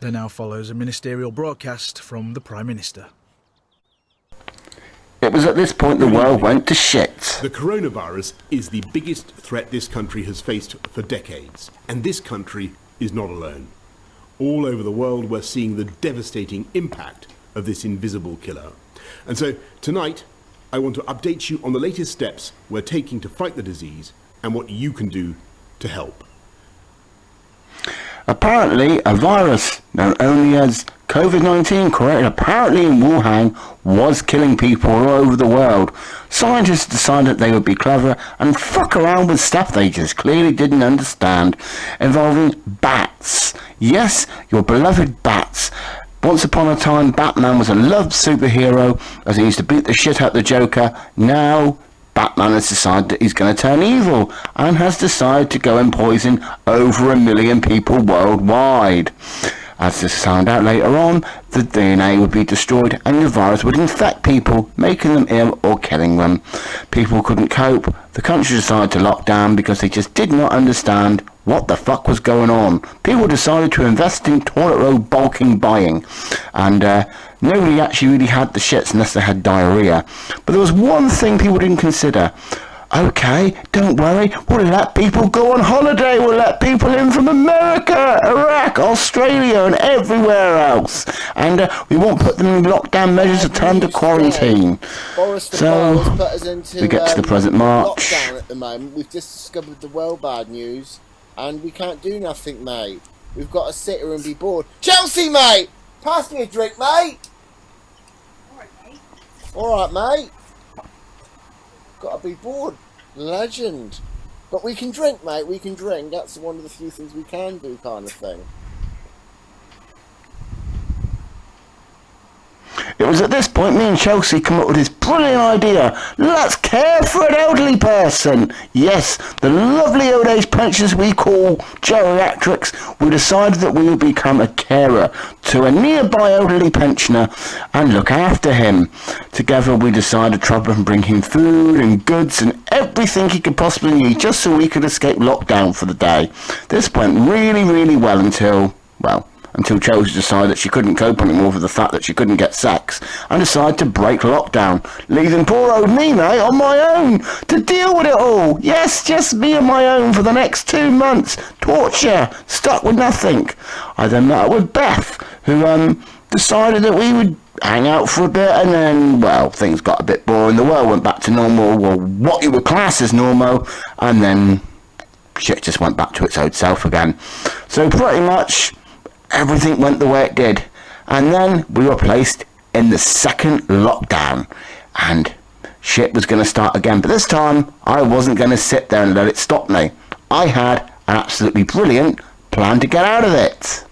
There now follows a ministerial broadcast from the Prime Minister. It was at this point the world went to shit. The coronavirus is the biggest threat this country has faced for decades, and this country is not alone. All over the world we're seeing the devastating impact of this invisible killer. And so tonight I want to update you on the latest steps we're taking to fight the disease and what you can do to help. Apparently, a virus known only as COVID-19, created apparently in Wuhan, was killing people all over the world. Scientists decided they would be clever and fuck around with stuff they just clearly didn't understand, involving bats. Yes, your beloved bats. Once upon a time, Batman was a loved superhero as he used to beat the shit out the Joker. Now, Batman has decided that he's going to turn evil and has decided to go and poison over 1 million people worldwide. As this found out later on, the DNA would be destroyed and the virus would infect people, making them ill or killing them. People couldn't cope. The country decided to lock down because they just did not understand what the fuck was going on. People decided to invest in toilet roll bulking buying, and nobody actually really had the shits unless they had diarrhea. But there was one thing people didn't consider. Okay, don't worry, we'll let people go on holiday, we'll let people in from America, Iraq, Australia and everywhere else. And we won't put them in lockdown measures or turn to quarantine. So, we get to the present March. Lockdown at the moment. We've just discovered the well bad news and we can't do nothing, mate. We've got to sit here and be bored. Chelsea, mate! Pass me a drink, mate! Alright, mate. Got to be bored. Legend. But we can drink, mate. We can drink. That's one of the few things we can do, kind of thing. It was at this point me and Chelsea come up with this brilliant idea. Let's care for an elderly person. Yes, the lovely old age pensioners we call geriatrics. We decided that we would become a carer to a nearby elderly pensioner and look after him. Together we decided to trouble and bring him food and goods and everything he could possibly need just so we could escape lockdown for the day. This went really, really well until Chelsea decided that she couldn't cope anymore with the fact that she couldn't get sex and decided to break lockdown, leaving poor old me, mate, on my own to deal with it all. Yes, just me on my own for the next 2 months. Torture, stuck with nothing. I then met up with Beth, who decided that we would hang out for a bit, and then, well, things got a bit boring. The world went back to normal, or what you would class as normal, and then shit just went back to its old self again. So pretty much everything went the way it did, and then we were placed in the second lockdown and shit was going to start again. But this time I wasn't going to sit there and let it stop me. I had an absolutely brilliant plan to get out of it.